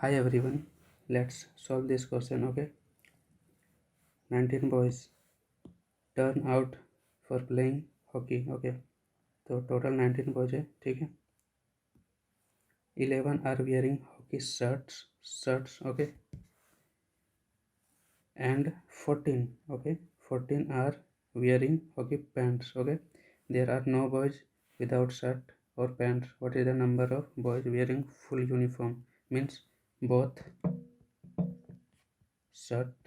Hi everyone, let's solve this question. Okay, 19 boys turn out for playing hockey. Okay, तो total 19 boys है, ठीक है. 11 are wearing hockey shirts. Okay, and 14 are wearing hockey pants. Okay, there are no boys without shirt or pants. What is the number of boys wearing full uniform? Means both shirt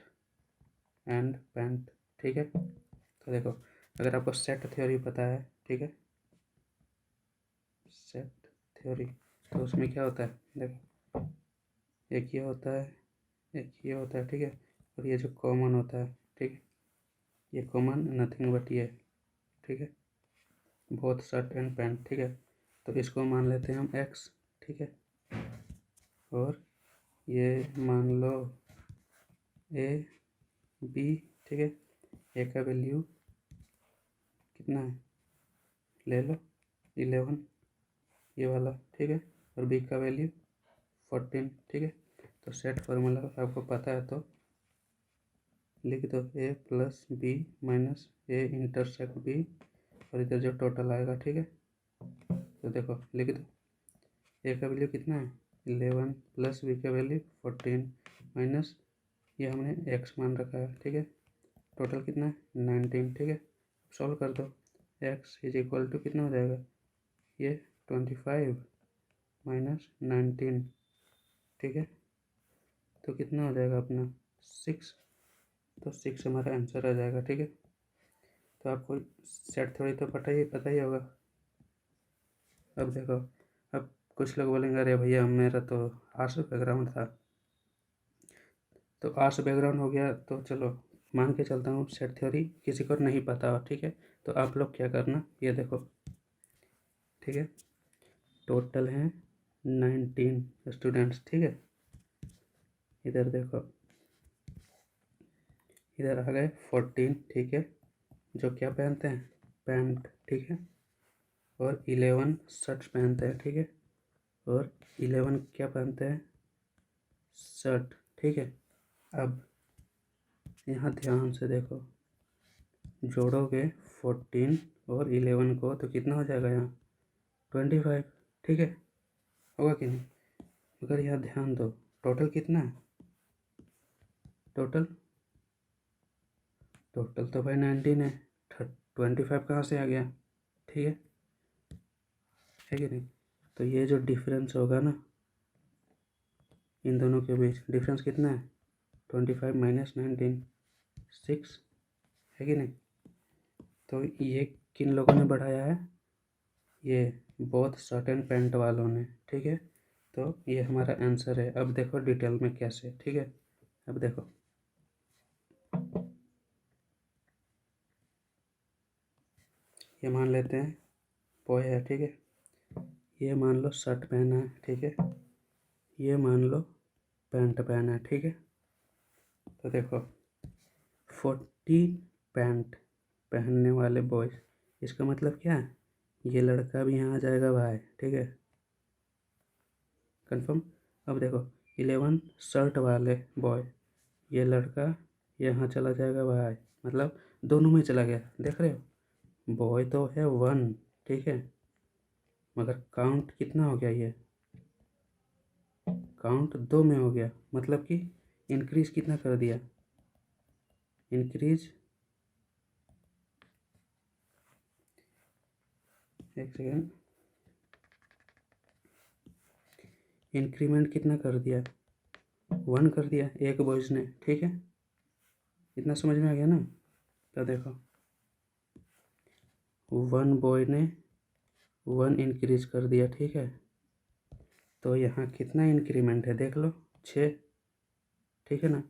and pant. ठीक है, तो देखो, अगर आपको set theory पता है, ठीक है, सेट थ्योरी, तो उसमें क्या होता है, देखो, एक ये होता है, एक ये होता है, ठीक है, और ये जो कॉमन होता है, ठीक है, ये कॉमन नथिंग बट ये, ठीक है, बोथ शर्ट एंड पैंट. ठीक है, तो इसको मान लेते हैं हम एक्स. ठीक है, और ये मान लो ए बी. ठीक है, ए का वैल्यू कितना है, ले लो 11, ये वाला. ठीक है, और बी का वैल्यू 14. ठीक है, तो सेट फार्मूला आपको पता है तो लिख दो A plus B minus A intersect B, और इधर जो टोटल आएगा. ठीक है, तो देखो लिख दो, ए का वैल्यू कितना है 11 प्लस बी का वैल्यू 14 माइनस ये हमने एक्स मान रखा है. ठीक है, टोटल कितना है 19. ठीक है, सॉल्व कर दो, एक्स इज इक्वल टू कितना हो जाएगा, ये 25 माइनस 19. ठीक है, तो कितना हो जाएगा अपना 6. तो 6 हमारा आंसर आ जाएगा. ठीक है, तो आपको सेट थ्योरी तो पता ही होगा. अब देखो, अब कुछ लोग बोलेंगे अरे भैया मेरा तो आर्ट्स बैकग्राउंड था, तो आर्ट्स बैकग्राउंड हो गया, तो चलो मान के चलता हूँ सेट थ्योरी किसी को नहीं पता हो. ठीक है, तो आप लोग क्या करना, ये देखो, ठीक है, टोटल हैं 19 स्टूडेंट्स. ठीक है, इधर देखो, इधर आ गए 14. ठीक है, जो क्या पहनते हैं, पैंट. ठीक है, और 11 शर्ट्स पहनते हैं. ठीक है, और 11 क्या पहनते हैं, शर्ट. ठीक है, अब यहाँ ध्यान से देखो, जोड़ोगे 14 और 11 को तो कितना हो जाएगा यहाँ 25. ठीक है, होगा कि नहीं, मगर यहाँ ध्यान दो, टोटल कितना है, टोटल तो भाई 19 है, 25 कहाँ से आ गया. ठीक है कि नहीं, तो ये जो डिफरेंस होगा ना इन दोनों के बीच, डिफरेंस कितना है 25 माइनस 19, 6 है कि नहीं. तो ये किन लोगों ने बढ़ाया है, ये बोथ शर्ट एंड पैंट वालों ने. ठीक है, तो ये हमारा आंसर है. अब देखो डिटेल में कैसे. ठीक है, अब देखो, ये मान लेते हैं बॉय है. ठीक है, ये मान लो शर्ट पहना है. ठीक है, ये मान लो पैंट पहना है. ठीक है, तो देखो 40 पैंट पहनने वाले बॉयज़, इसका मतलब क्या है, ये लड़का भी यहाँ आ जाएगा भाई. ठीक है, कंफर्म. अब देखो 11 शर्ट वाले बॉय, ये लड़का यहाँ चला जाएगा भाई, मतलब दोनों में चला गया. देख रहे हो, बॉय तो है 1. ठीक है, मगर काउंट कितना हो गया, ये काउंट 2 में हो गया, मतलब कि इंक्रीज कितना कर दिया, इंक्रीज, एक सेकेंड, इंक्रीमेंट कितना कर दिया 1 कर दिया एक बॉयज़ ने. ठीक है, इतना समझ में आ गया ना. तो देखो 1 बॉय ने 1 इंक्रीज कर दिया. ठीक है, तो यहाँ कितना इंक्रीमेंट है देख लो, 6. ठीक है ना,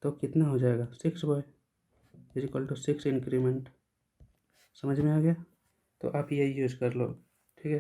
तो कितना हो जाएगा 6 by is equal to 6 increment. समझ में आ गया, तो आप यही यूज़ कर लो. ठीक है.